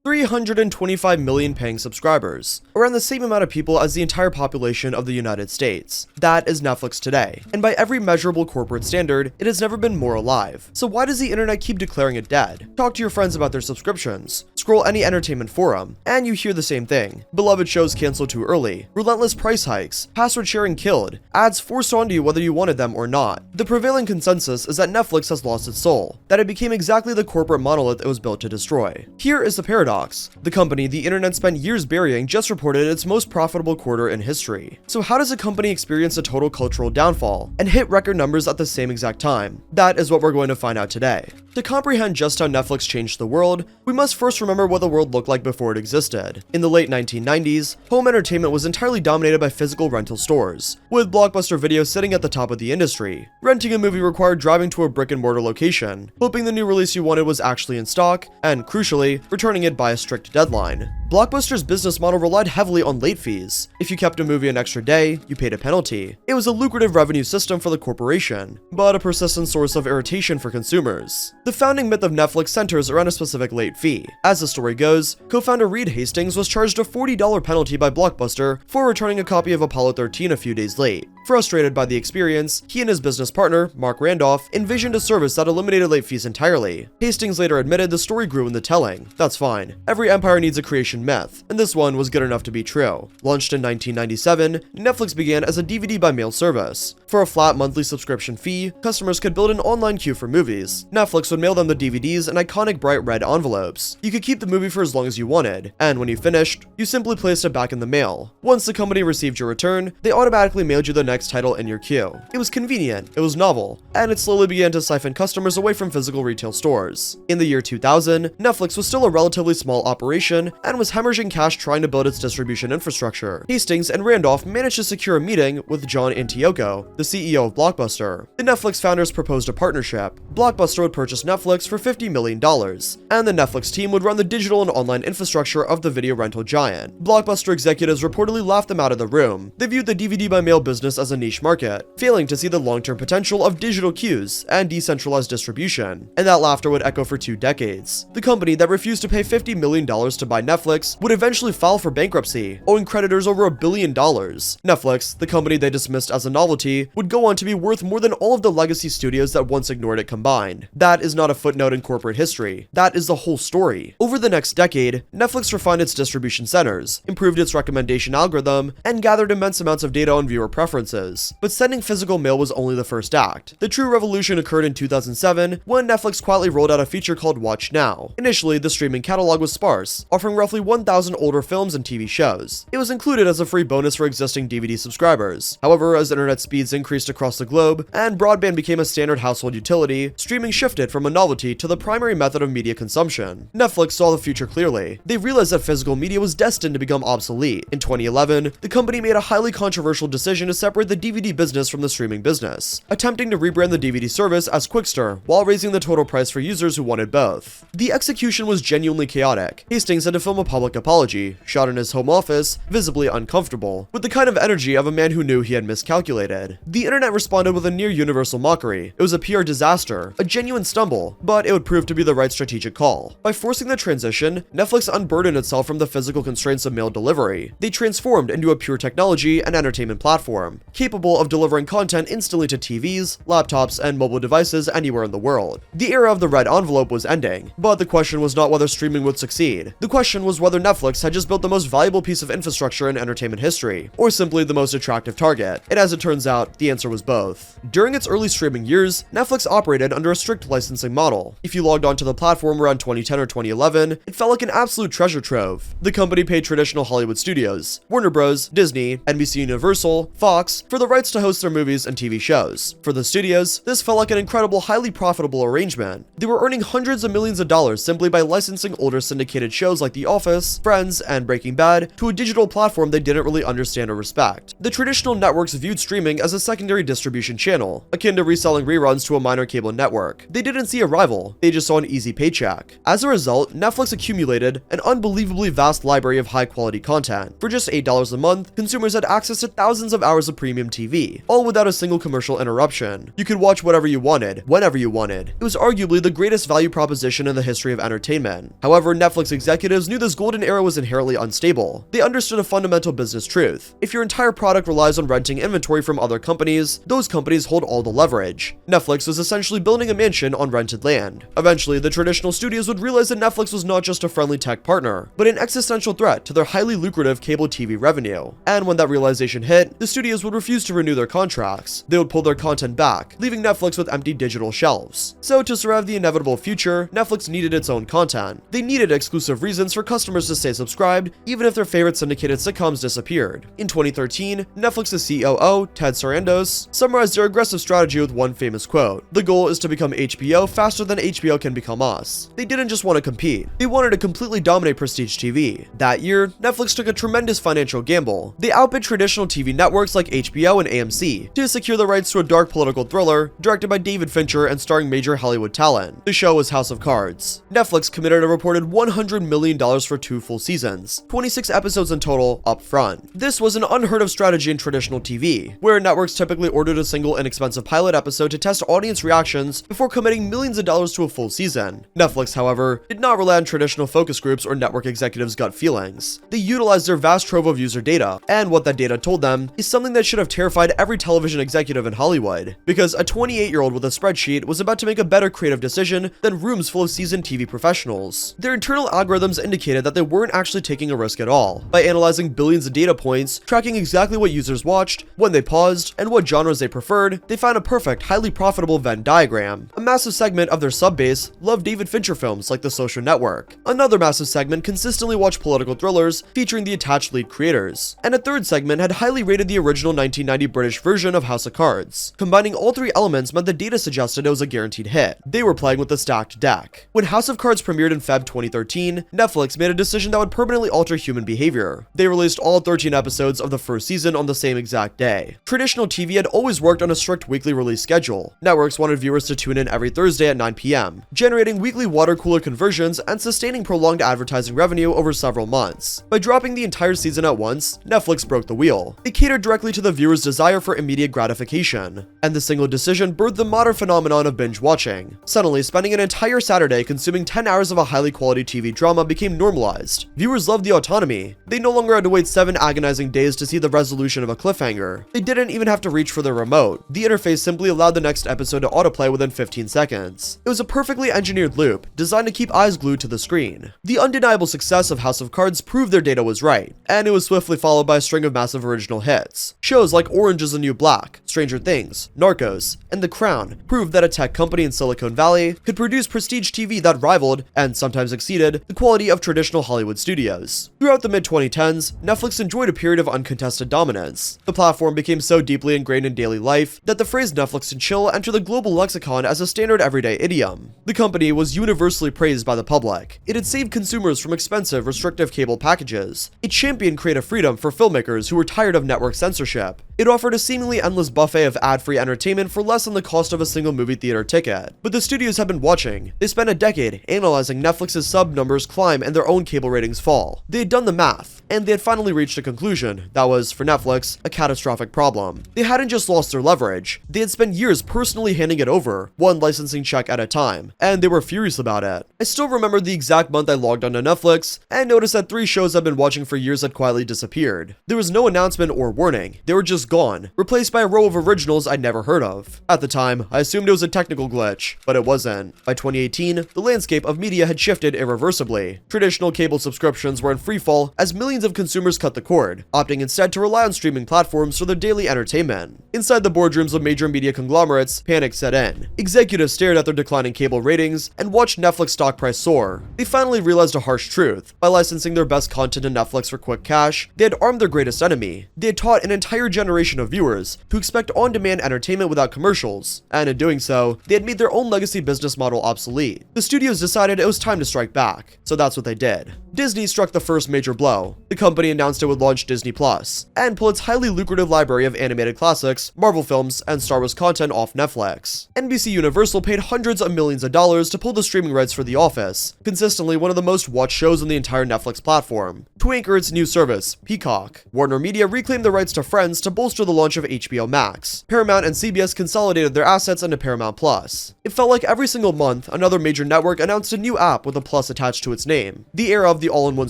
325 million paying subscribers, around the same amount of people as the entire population of the United States. That is Netflix today, and by every measurable corporate standard, it has never been more alive. So why does the internet keep declaring it dead? Talk to your friends about their subscriptions, scroll any entertainment forum, and you hear the same thing. Beloved shows canceled too early, relentless price hikes, password sharing killed, ads forced onto you whether you wanted them or not. The prevailing consensus is that Netflix has lost its soul, that it became exactly the corporate monolith it was built to destroy. Here is the paradox. The company the internet spent years burying just reported its most profitable quarter in history. So how does a company experience a total cultural downfall and hit record numbers at the same exact time? That is what we're going to find out today. To comprehend just how Netflix changed the world, we must first remember what the world looked like before it existed. In the late 1990s, home entertainment was entirely dominated by physical rental stores, with Blockbuster Video sitting at the top of the industry. Renting a movie required driving to a brick-and-mortar location, hoping the new release you wanted was actually in stock, and, crucially, returning it by a strict deadline. Blockbuster's business model relied heavily on late fees. If you kept a movie an extra day, you paid a penalty. It was a lucrative revenue system for the corporation, but a persistent source of irritation for consumers. The founding myth of Netflix centers around a specific late fee. As the story goes, co-founder Reed Hastings was charged a $40 penalty by Blockbuster for returning a copy of Apollo 13 a few days late. Frustrated by the experience, he and his business partner, Mark Randolph, envisioned a service that eliminated late fees entirely. Hastings later admitted the story grew in the telling. That's fine. Every empire needs a creation myth, and this one was good enough to be true. Launched in 1997, Netflix began as a DVD by mail service. For a flat monthly subscription fee, customers could build an online queue for movies. Netflix would mail them the DVDs in iconic bright red envelopes. You could keep the movie for as long as you wanted, and when you finished, you simply placed it back in the mail. Once the company received your return, they automatically mailed you the next title in your queue. It was convenient, it was novel, and it slowly began to siphon customers away from physical retail stores. In the year 2000, Netflix was still a relatively small operation and was hemorrhaging cash trying to build its distribution infrastructure. Hastings and Randolph managed to secure a meeting with John Antioco, the CEO of Blockbuster. The Netflix founders proposed a partnership. Blockbuster would purchase Netflix for $50 million, and the Netflix team would run the digital and online infrastructure of the video rental giant. Blockbuster executives reportedly laughed them out of the room. They viewed the DVD by mail business as a niche market, failing to see the long-term potential of digital queues and decentralized distribution, and that laughter would echo for 2 decades. The company that refused to pay $50 million to buy Netflix would eventually file for bankruptcy, owing creditors over $1 billion. Netflix, the company they dismissed as a novelty, would go on to be worth more than all of the legacy studios that once ignored it combined. That is not a footnote in corporate history. That is the whole story. Over the next decade, Netflix refined its distribution centers, improved its recommendation algorithm, and gathered immense amounts of data on viewer preferences. But sending physical mail was only the first act. The true revolution occurred in 2007 when Netflix quietly rolled out a feature called Watch Now. Initially, the streaming catalog was sparse, offering roughly 1,000 older films and TV shows. It was included as a free bonus for existing DVD subscribers. However, as internet speeds increased across the globe and broadband became a standard household utility, streaming shifted from a novelty to the primary method of media consumption. Netflix saw the future clearly. They realized that physical media was destined to become obsolete. In 2011, the company made a highly controversial decision to separate the DVD business from the streaming business, attempting to rebrand the DVD service as Quickster while raising the total price for users who wanted both. The execution was genuinely chaotic. Hastings had to film a public apology, shot in his home office, visibly uncomfortable, with the kind of energy of a man who knew he had miscalculated. The internet responded with a near universal mockery. It was a PR disaster, a genuine stumble, but it would prove to be the right strategic call. By forcing the transition, Netflix unburdened itself from the physical constraints of mail delivery. They transformed into a pure technology and entertainment platform, capable of delivering content instantly to TVs, laptops, and mobile devices anywhere in the world. The era of the red envelope was ending, but the question was not whether streaming would succeed. The question was whether Netflix had just built the most valuable piece of infrastructure in entertainment history, or simply the most attractive target. And as it turns out, the answer was both. During its early streaming years, Netflix operated under a strict licensing model. If you logged onto the platform around 2010 or 2011, it felt like an absolute treasure trove. The company paid traditional Hollywood studios, Warner Bros., Disney, NBC Universal, Fox, for the rights to host their movies and TV shows. For the studios, this felt like an incredible, highly profitable arrangement. They were earning hundreds of millions of dollars simply by licensing older syndicated shows like The Office Office, Friends, and Breaking Bad to a digital platform they didn't really understand or respect. The traditional networks viewed streaming as a secondary distribution channel, akin to reselling reruns to a minor cable network. They didn't see a rival, they just saw an easy paycheck. As a result, Netflix accumulated an unbelievably vast library of high-quality content. For just $8 a month, consumers had access to thousands of hours of premium TV, all without a single commercial interruption. You could watch whatever you wanted, whenever you wanted. It was arguably the greatest value proposition in the history of entertainment. However, Netflix executives knew this golden era was inherently unstable. They understood a fundamental business truth. If your entire product relies on renting inventory from other companies, those companies hold all the leverage. Netflix was essentially building a mansion on rented land. Eventually, the traditional studios would realize that Netflix was not just a friendly tech partner, but an existential threat to their highly lucrative cable TV revenue. And when that realization hit, the studios would refuse to renew their contracts. They would pull their content back, leaving Netflix with empty digital shelves. So to survive the inevitable future, Netflix needed its own content. They needed exclusive reasons for customers to stay subscribed, even if their favorite syndicated sitcoms disappeared. In 2013, Netflix's COO, Ted Sarandos, summarized their aggressive strategy with one famous quote: "The goal is to become HBO faster than HBO can become us." They didn't just want to compete, they wanted to completely dominate prestige TV. That year, Netflix took a tremendous financial gamble. They outbid traditional TV networks like HBO and AMC to secure the rights to a dark political thriller directed by David Fincher and starring major Hollywood talent. The show was House of Cards. Netflix committed a reported $100 million for 2 full seasons, 26 episodes in total up front. This was an unheard of strategy in traditional TV, where networks typically ordered a single inexpensive pilot episode to test audience reactions before committing millions of dollars to a full season. Netflix, however, did not rely on traditional focus groups or network executives' gut feelings. They utilized their vast trove of user data, and what that data told them is something that should have terrified every television executive in Hollywood, because a 28-year-old with a spreadsheet was about to make a better creative decision than rooms full of seasoned TV professionals. Their internal algorithms indicated that they weren't actually taking a risk at all. By analyzing billions of data points, tracking exactly what users watched, when they paused, and what genres they preferred, they found a perfect, highly profitable Venn diagram. A massive segment of their subbase loved David Fincher films like The Social Network. Another massive segment consistently watched political thrillers featuring the attached lead creators. And a third segment had highly rated the original 1990 British version of House of Cards. Combining all three elements meant the data suggested it was a guaranteed hit. They were playing with the stacked deck. When House of Cards premiered in Feb 2013, Netflix made a decision that would permanently alter human behavior. They released all 13 episodes of the first season on the same exact day. Traditional TV had always worked on a strict weekly release schedule. Networks wanted viewers to tune in every Thursday at 9 p.m., generating weekly water cooler conversions and sustaining prolonged advertising revenue over several months. By dropping the entire season at once, Netflix broke the wheel. They catered directly to the viewer's desire for immediate gratification, and the single decision birthed the modern phenomenon of binge watching. Suddenly, spending an entire Saturday consuming 10 hours of a highly quality TV drama became normalized. Viewers loved the autonomy. They no longer had to wait 7 agonizing days to see the resolution of a cliffhanger. They didn't even have to reach for their remote. The interface simply allowed the next episode to autoplay within 15 seconds. It was a perfectly engineered loop, designed to keep eyes glued to the screen. The undeniable success of House of Cards proved their data was right, and it was swiftly followed by a string of massive original hits. Shows like Orange is the New Black, Stranger Things, Narcos, and The Crown proved that a tech company in Silicon Valley could produce prestige TV that rivaled, and sometimes exceeded, the quality of traditional Hollywood studios. Throughout the mid-2010s, Netflix enjoyed a period of uncontested dominance. The platform became so deeply ingrained in daily life that the phrase Netflix and chill entered the global lexicon as a standard everyday idiom. The company was universally praised by the public. It had saved consumers from expensive, restrictive cable packages. It championed creative freedom for filmmakers who were tired of network censorship. It offered a seemingly endless buffet of ad-free entertainment for less than the cost of a single movie theater ticket. But the studios had been watching. They spent a decade analyzing Netflix's sub numbers climb and their own cable ratings fall. They had done the math, and they had finally reached a conclusion that was, for Netflix, a catastrophic problem. They hadn't just lost their leverage, they had spent years personally handing it over, one licensing check at a time, and they were furious about it. I still remember the exact month I logged onto Netflix, and noticed that 3 shows I've been watching for years had quietly disappeared. There was no announcement or warning, they were just gone, replaced by a row of originals I'd never heard of. At the time, I assumed it was a technical glitch, but it wasn't. By 2018, the landscape of media had shifted irreversibly. Traditional cable subscriptions were in freefall as millions millions of consumers cut the cord, opting instead to rely on streaming platforms for their daily entertainment. Inside the boardrooms of major media conglomerates, panic set in. Executives stared at their declining cable ratings and watched Netflix stock price soar. They finally realized a harsh truth. By licensing their best content to Netflix for quick cash, they had armed their greatest enemy. They had taught an entire generation of viewers to expect on-demand entertainment without commercials, and in doing so, they had made their own legacy business model obsolete. The studios decided it was time to strike back, so that's what they did. Disney struck the first major blow. The company announced it would launch Disney Plus and pull its highly lucrative library of animated classics, Marvel films, and Star Wars content off Netflix. NBC Universal paid hundreds of millions of dollars to pull the streaming rights for The Office, consistently one of the most watched shows on the entire Netflix platform, to anchor its new service, Peacock. Warner Media reclaimed the rights to Friends to bolster the launch of HBO Max. Paramount and CBS consolidated their assets into Paramount Plus. It felt like every single month, another major network announced a new app with a plus attached to its name. The era of the all-in-one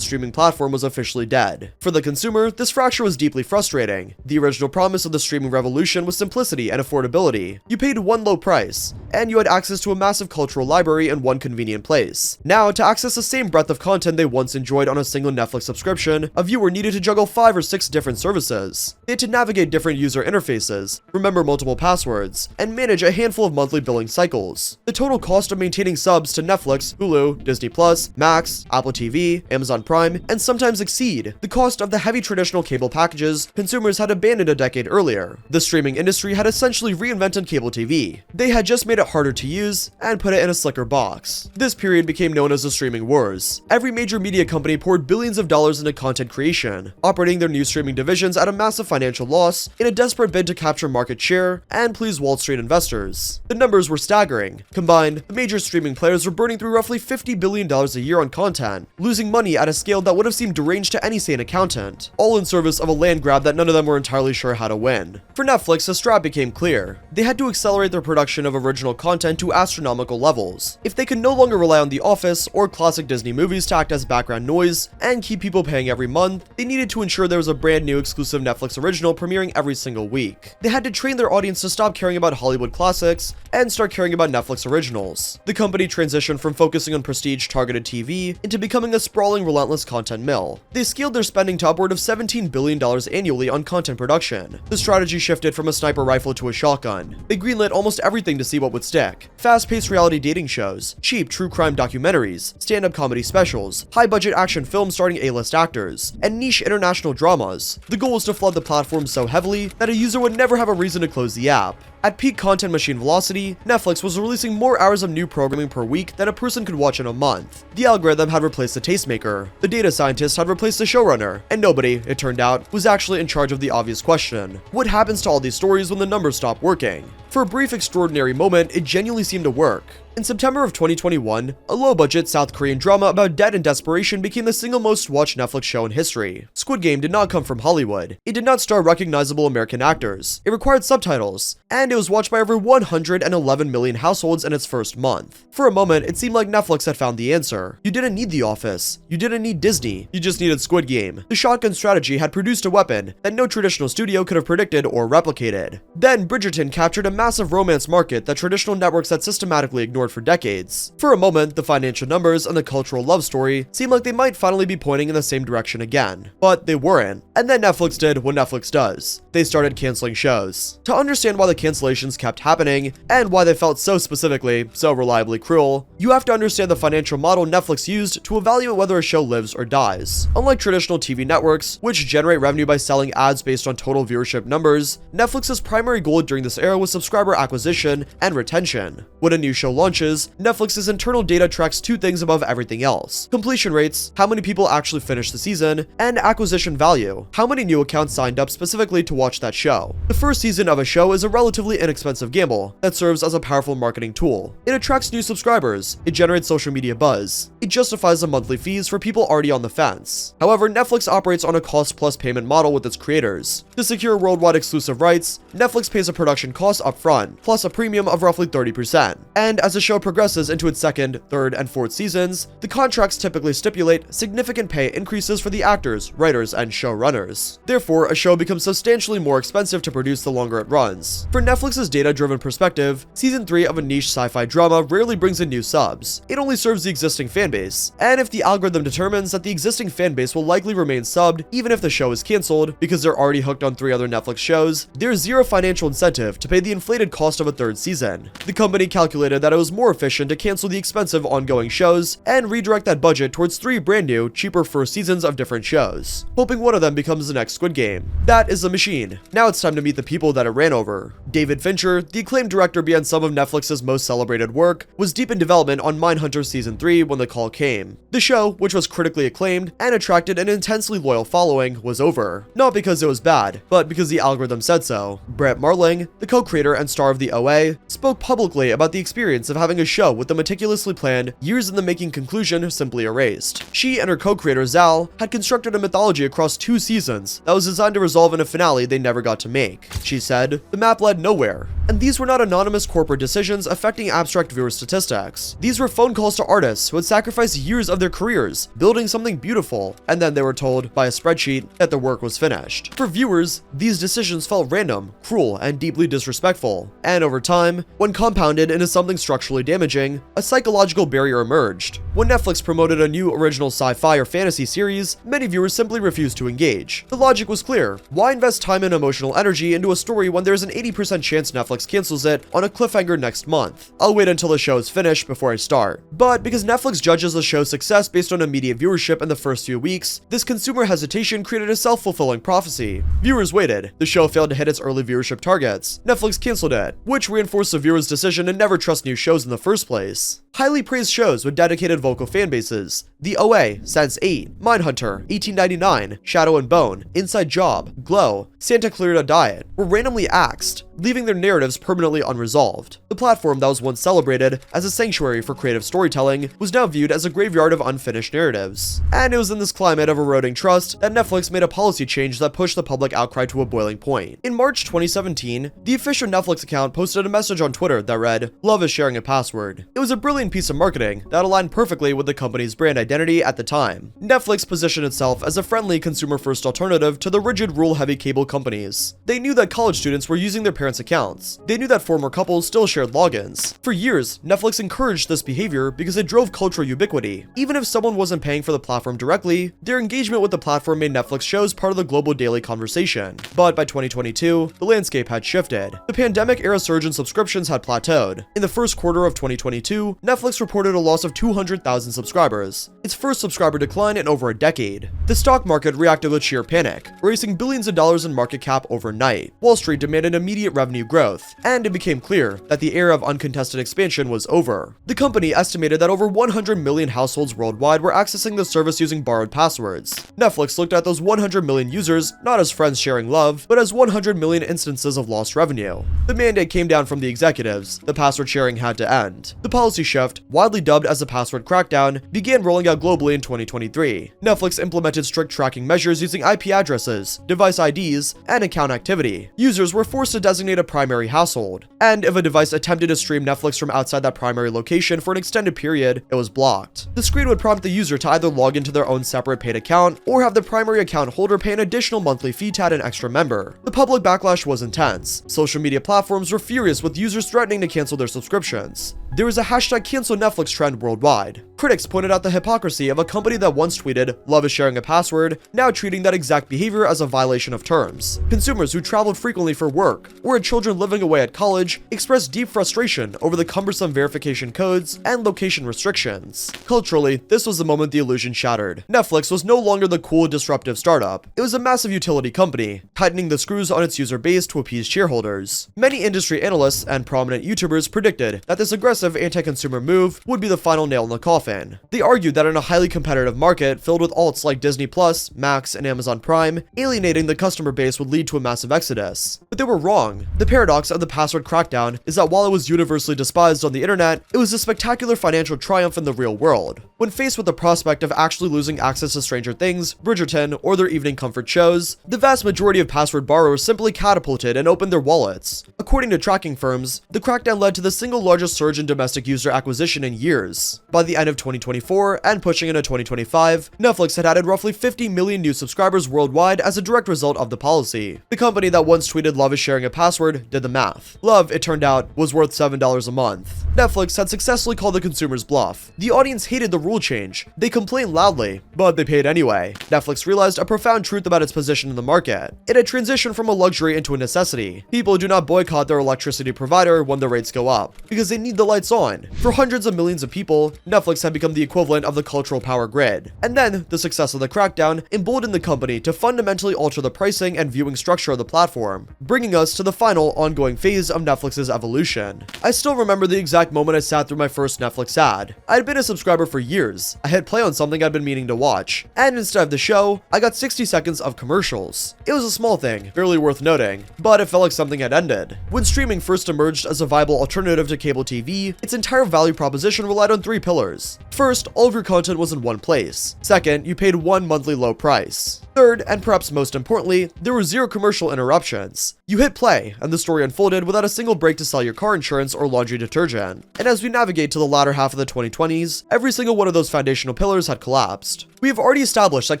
streaming platform was officially dead. For the consumer, this fracture was deeply frustrating. The original promise of the streaming revolution was simplicity and affordability. You paid one low price, and you had access to a massive cultural library in one convenient place. Now, to access the same breadth of content they once enjoyed on a single Netflix subscription, a viewer needed to juggle 5 or 6 different services. They had to navigate different user interfaces, remember multiple passwords, and manage a handful of monthly billing cycles. The total cost of maintaining subs to Netflix, Hulu, Disney Plus, Max, Apple TV, Amazon Prime, and sometimes exceed the cost of the heavy traditional cable packages consumers had abandoned a decade earlier. The streaming industry had essentially reinvented cable TV. They had just made it harder to use and put it in a slicker box. This period became known as the streaming wars. Every major media company poured billions of dollars into content creation, operating their new streaming divisions at a massive financial loss in a desperate bid to capture market share and please Wall Street investors. The numbers were staggering. Combined, the major streaming players were burning through roughly $50 billion a year on content, losing money at a scale that would have seemed deranged to any sane accountant, all in service of a land grab that none of them were entirely sure how to win. For Netflix, the strat became clear. They had to accelerate their production of original content to astronomical levels. If they could no longer rely on The Office or classic Disney movies to act as background noise and keep people paying every month, they needed to ensure there was a brand new exclusive Netflix original premiering every single week. They had to train their audience to stop caring about Hollywood classics and start caring about Netflix originals. The company transitioned from focusing on prestige targeted TV into becoming a sprawling, relentless content mill. They scaled their spending to upward of $17 billion annually on content production. The strategy shifted from a sniper rifle to a shotgun. They greenlit almost everything to see what would stick. Fast-paced reality dating shows, cheap true crime documentaries, stand-up comedy specials, high-budget action films starring A-list actors, and niche international dramas. The goal was to flood the platform so heavily that a user would never have a reason to close the app. At peak content machine velocity, Netflix was releasing more hours of new programming per week than a person could watch in a month. The algorithm had replaced the tastemaker, the data scientist had replaced the showrunner, and nobody, it turned out, was actually in charge of the obvious question: what happens to all these stories when the numbers stop working? For a brief extraordinary moment, it genuinely seemed to work. In September of 2021, a low-budget South Korean drama about debt and desperation became the single most watched Netflix show in history. Squid Game did not come from Hollywood. It did not star recognizable American actors. It required subtitles, and it was watched by over 111 million households in its first month. For a moment, it seemed like Netflix had found the answer. You didn't need The Office. You didn't need Disney. You just needed Squid Game. The shotgun strategy had produced a weapon that no traditional studio could have predicted or replicated. Then, Bridgerton captured a massive romance market that traditional networks had systematically ignored for decades. For a moment, the financial numbers and the cultural love story seemed like they might finally be pointing in the same direction again. But they weren't. And then Netflix did what Netflix does. They started canceling shows. To understand why the cancellations kept happening, and why they felt so specifically, so reliably cruel, you have to understand the financial model Netflix used to evaluate whether a show lives or dies. Unlike traditional TV networks, which generate revenue by selling ads based on total viewership numbers, Netflix's primary goal during this era was subscriber acquisition and retention. When a new show launches, Netflix's internal data tracks 2 things above everything else: completion rates, how many people actually finish the season, and acquisition value, how many new accounts signed up specifically to watch that show. The first season of a show is a relatively inexpensive gamble that serves as a powerful marketing tool. It attracts new subscribers, it generates social media buzz, it justifies the monthly fees for people already on the fence. However, Netflix operates on a cost-plus payment model with its creators. To secure worldwide exclusive rights, Netflix pays a production cost upfront, plus a premium of roughly 30%. And as a show progresses into its second, third, and fourth seasons, the contracts typically stipulate significant pay increases for the actors, writers, and showrunners. Therefore, a show becomes substantially more expensive to produce the longer it runs. For Netflix's data-driven perspective, Season 3 of a niche sci-fi drama rarely brings in new subs. It only serves the existing fanbase, and if the algorithm determines that the existing fanbase will likely remain subbed even if the show is cancelled because they're already hooked on 3 other Netflix shows, there's zero financial incentive to pay the inflated cost of a third season. The company calculated that it was more efficient to cancel the expensive ongoing shows and redirect that budget towards 3 brand new, cheaper first seasons of different shows, hoping one of them becomes the next Squid Game. That is The Machine. Now it's time to meet the people that it ran over. David Fincher, the acclaimed director behind some of Netflix's most celebrated work, was deep in development on Mindhunter Season 3 when the call came. The show, which was critically acclaimed and attracted an intensely loyal following, was over. Not because it was bad, but because the algorithm said so. Brett Marling, the co-creator and star of the OA, spoke publicly about the experience of having a show with the meticulously planned, years in the making conclusion simply erased. She and her co-creator Zal had constructed a mythology across 2 seasons that was designed to resolve in a finale they never got to make. She said, "The map led nowhere." And these were not anonymous corporate decisions affecting abstract viewer statistics. These were phone calls to artists who had sacrificed years of their careers building something beautiful, and then they were told by a spreadsheet that the work was finished. For viewers, these decisions felt random, cruel, and deeply disrespectful. And over time, when compounded into something structurally damaging, a psychological barrier emerged. When Netflix promoted a new original sci-fi or fantasy series, many viewers simply refused to engage. The logic was clear. Why invest time and emotional energy into a story when there's an 80% chance Netflix cancels it on a cliffhanger next month? I'll wait until the show is finished before I start. But because Netflix judges the show's success based on immediate viewership in the first few weeks, this consumer hesitation created a self-fulfilling prophecy. Viewers waited. The show failed to hit its early viewership targets. Netflix canceled it, which reinforced the viewer's decision to never trust new shows in the first place. Highly praised shows with dedicated vocal fan bases, The OA, Sense8, Mindhunter, 1899, Shadow and Bone, Inside Job, Glow, Santa Clarita Diet, were randomly axed, leaving their narratives permanently unresolved. The platform that was once celebrated as a sanctuary for creative storytelling was now viewed as a graveyard of unfinished narratives. And it was in this climate of eroding trust that Netflix made a policy change that pushed the public outcry to a boiling point. In March 2017, the official Netflix account posted a message on Twitter that read, "Love is sharing a password." It was a brilliant piece of marketing that aligned perfectly with the company's brand identity at the time. Netflix positioned itself as a friendly, consumer-first alternative to the rigid, rule-heavy cable companies. They knew that college students were using their parents' accounts. They knew that former couples still shared logins. For years, Netflix encouraged this behavior because it drove cultural ubiquity. Even if someone wasn't paying for the platform directly, their engagement with the platform made Netflix shows part of the global daily conversation. But by 2022, the landscape had shifted. The pandemic-era surge in subscriptions had plateaued. In the first quarter of 2022, Netflix reported a loss of 200,000 subscribers, its first subscriber decline in over a decade. The stock market reacted with sheer panic, erasing billions of dollars in market cap overnight. Wall Street demanded immediate revenue growth, and it became clear that the era of uncontested expansion was over. The company estimated that over 100 million households worldwide were accessing the service using borrowed passwords. Netflix looked at those 100 million users not as friends sharing love, but as 100 million instances of lost revenue. The mandate came down from the executives. The password sharing had to end. The policy shift, widely dubbed as the password crackdown, began rolling out globally in 2023. Netflix implemented strict tracking measures using IP addresses, device IDs, and account activity. Users were forced to designate a primary household, and if a device attempted to stream Netflix from outside that primary location for an extended period, it was blocked. The screen would prompt the user to either log into their own separate paid account or have the primary account holder pay an additional monthly fee to add an extra member. The public backlash was intense. Social media platforms were furious with users threatening to cancel their subscriptions. There was a hashtag cancel Netflix trend worldwide. Critics pointed out the hypocrisy of a company that once tweeted, "Love is sharing a password," now treating that exact behavior as a violation of terms. Consumers who traveled frequently for work or had children living away at college expressed deep frustration over the cumbersome verification codes and location restrictions. Culturally, this was the moment the illusion shattered. Netflix was no longer the cool, disruptive startup. It was a massive utility company, tightening the screws on its user base to appease shareholders. Many industry analysts and prominent YouTubers predicted that this aggressive anti-consumer move would be the final nail in the coffin. often. They argued that in a highly competitive market filled with alts like Disney Plus, Max, and Amazon Prime, alienating the customer base would lead to a massive exodus. But they were wrong. The paradox of the password crackdown is that while it was universally despised on the internet, it was a spectacular financial triumph in the real world. When faced with the prospect of actually losing access to Stranger Things, Bridgerton, or their evening comfort shows, the vast majority of password borrowers simply catapulted and opened their wallets. According to tracking firms, the crackdown led to the single largest surge in domestic user acquisition in years. By the end of 2024 and pushing into 2025, Netflix had added roughly 50 million new subscribers worldwide as a direct result of the policy. The company that once tweeted "Love is sharing a password" did the math. Love, it turned out, was worth $7 a month. Netflix had successfully called the consumer's bluff. The audience hated the rule change. They complained loudly, but they paid anyway. Netflix realized a profound truth about its position in the market. It had transitioned from a luxury into a necessity. People do not boycott their electricity provider when the rates go up, because they need the lights on. For hundreds of millions of people, Netflix had become the equivalent of the cultural power grid. And then, the success of the crackdown emboldened the company to fundamentally alter the pricing and viewing structure of the platform, bringing us to the final ongoing phase of Netflix's evolution. I still remember the exact moment I sat through my first Netflix ad. I had been a subscriber for years. I hit play on something I'd been meaning to watch, and instead of the show, I got 60 seconds of commercials. It was a small thing, barely worth noting, but it felt like something had ended. When streaming first emerged as a viable alternative to cable TV, its entire value proposition relied on 3 pillars. First, all of your content was in one place. Second, you paid one monthly low price. Third, and perhaps most importantly, there were 0 commercial interruptions. You hit play, and the story unfolded without a single break to sell your car insurance or laundry detergent. And as we navigate to the latter half of the 2020s, every single one of those foundational pillars had collapsed. We have already established that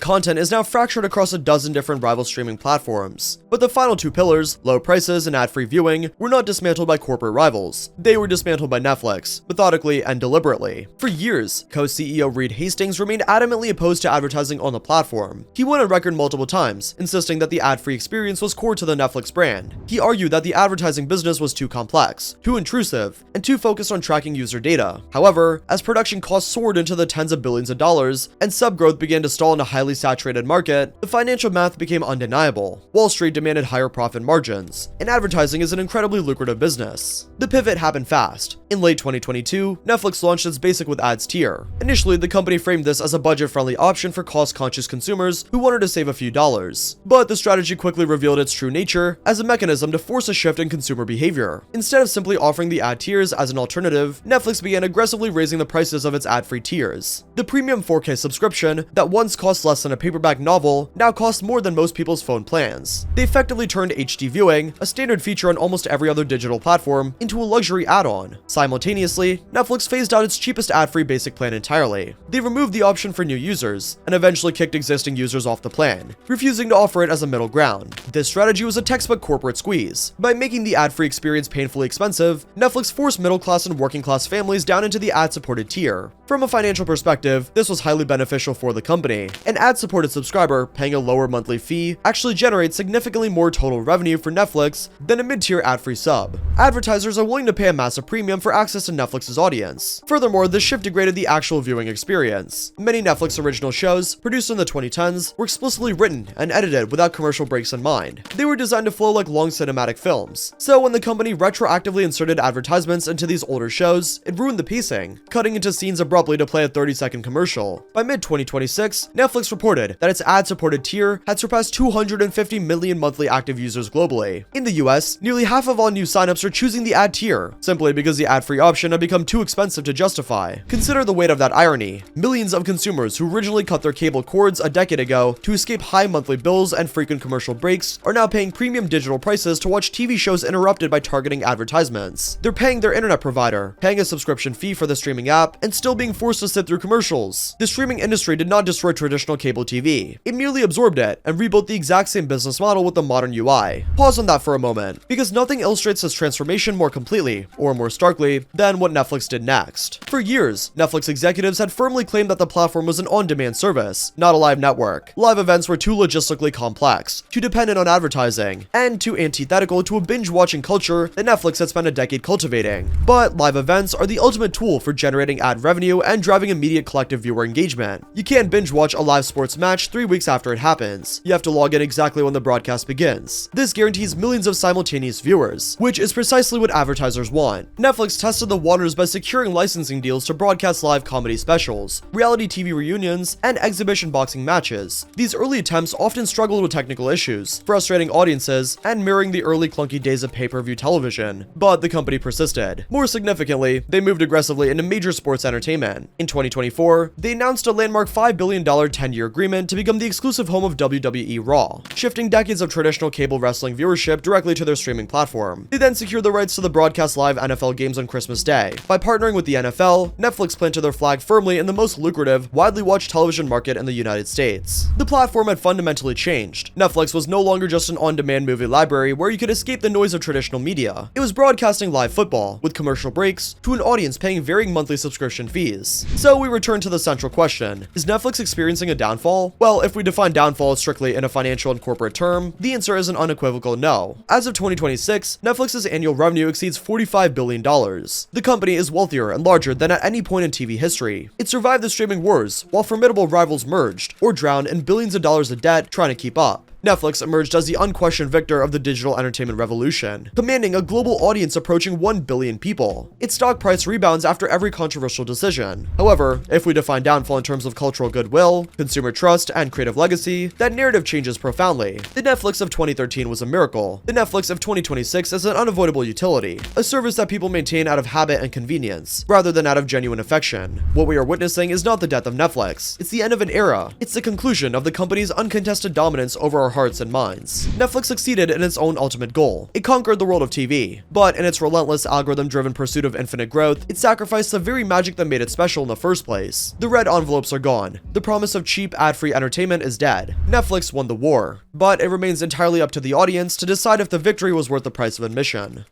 content is now fractured across a dozen different rival streaming platforms. But the final 2 pillars, low prices and ad-free viewing, were not dismantled by corporate rivals. They were dismantled by Netflix, methodically and deliberately. For years, co-CEO Reed Hastings remained adamantly opposed to advertising on the platform. He went on record multiple times, insisting that the ad-free experience was core to the Netflix brand. He argued that the advertising business was too complex, too intrusive, and too focused on tracking user data. However, as production costs soared into the tens of billions of dollars, and sub-growth began to stall in a highly saturated market, the financial math became undeniable. Wall Street demanded higher profit margins, and advertising is an incredibly lucrative business. The pivot happened fast. In late 2022, Netflix launched its Basic with Ads tier. Initially, the company framed this as a budget-friendly option for cost-conscious consumers who wanted to save a few dollars. But the strategy quickly revealed its true nature as a mechanism to force a shift in consumer behavior. Instead of simply offering the ad tiers as an alternative, Netflix began aggressively raising the prices of its ad-free tiers. The premium 4K subscription that once cost less than a paperback novel now costs more than most people's phone plans. They effectively turned HD viewing, a standard feature on almost every other digital platform, into a luxury add-on. Simultaneously, Netflix phased out its cheapest ad-free basic plan entirely. They removed the option for new users, and eventually kicked existing users off the plan, refusing to offer it as a middle ground. This strategy was a textbook corporate squeeze. By making the ad-free experience painfully expensive, Netflix forced middle-class and working-class families down into the ad-supported tier. From a financial perspective, this was highly beneficial for the company. An ad-supported subscriber paying a lower monthly fee actually generates significantly more total revenue for Netflix than a mid-tier ad-free sub. Advertisers are willing to pay a massive premium for access to Netflix's audience. Furthermore, this shift degraded the actual viewing experience. Many Netflix original shows, produced in the 2010s, were explicitly written and edited without commercial breaks in mind. They were designed to flow like long cinematic films. So when the company retroactively inserted advertisements into these older shows, it ruined the pacing, cutting into scenes abruptly to play a 30-second commercial. By mid-2026, Netflix reported that its ad-supported tier had surpassed 250 million monthly active users globally. In the US, nearly half of all new signups are choosing the ad tier, simply because the ad-free option had become too expensive to justify. Consider the weight of that irony. Millions of consumers who originally cut their cable cords a decade ago to escape high monthly bills and frequent commercial breaks are now paying premium digital prices to watch TV shows interrupted by targeting advertisements. They're paying their internet provider, paying a subscription fee for the streaming app, and still being forced to sit through commercials. The streaming industry did not destroy traditional cable TV. It merely absorbed it and rebuilt the exact same business model with the modern UI. Pause on that for a moment, because nothing illustrates this transformation more completely, or more starkly, than what Netflix did next. For years, Netflix executives had firmly claimed that the platform was an on-demand service, not a live network. Live events were too logistically complex, too dependent on advertising, and too antithetical to a binge-watching culture that Netflix had spent a decade cultivating. But live events are the ultimate tool for generating ad revenue and driving immediate collective viewer engagement. You can't binge-watch a live sports match 3 weeks after it happens. You have to log in exactly when the broadcast begins. This guarantees millions of simultaneous viewers, which is precisely what advertisers want. Netflix tested the waters by securing licensing deals to broadcast live comedy specials, reality TV reunions, and exhibition boxing matches. These early attempts often struggled with technical issues, frustrating audiences, and mirroring the early clunky days of pay-per-view television. But the company persisted. More significantly, they moved aggressively into major sports entertainment. In 2024, they announced a landmark $5 billion 10-year agreement to become the exclusive home of WWE Raw, shifting decades of traditional cable wrestling viewership directly to their streaming platform. They then secured the rights to the broadcast live NFL games on Christmas Day. By partnering with the NFL, Netflix planted their flag firmly in the most lucrative, widely watched television market in the United States. The platform had fundamentally changed. Netflix was no longer just an on-demand movie library where you could escape the noise of traditional media. It was broadcasting live football, with commercial breaks, to an audience paying varying monthly subscription fees. So we return to the central question: is Netflix experiencing a downfall? Well, if we define downfall strictly in a financial and corporate term, the answer is an unequivocal no. As of 2026, Netflix's annual revenue exceeds $45 billion. The company is wealthier and larger than at any point in TV history. It survived the streaming wars, while formidable rivals merged or drowned in billions of dollars of debt trying to keep up. Netflix emerged as the unquestioned victor of the digital entertainment revolution, commanding a global audience approaching 1 billion people. Its stock price rebounds after every controversial decision. However, if we define downfall in terms of cultural goodwill, consumer trust, and creative legacy, that narrative changes profoundly. The Netflix of 2013 was a miracle. The Netflix of 2026 is an unavoidable utility, a service that people maintain out of habit and convenience, rather than out of genuine affection. What we are witnessing is not the death of Netflix. It's the end of an era. It's the conclusion of the company's uncontested dominance over our hearts and minds. Netflix succeeded in its own ultimate goal. It conquered the world of TV, but in its relentless algorithm-driven pursuit of infinite growth, it sacrificed the very magic that made it special in the first place. The red envelopes are gone. The promise of cheap, ad-free entertainment is dead. Netflix won the war, but it remains entirely up to the audience to decide if the victory was worth the price of admission.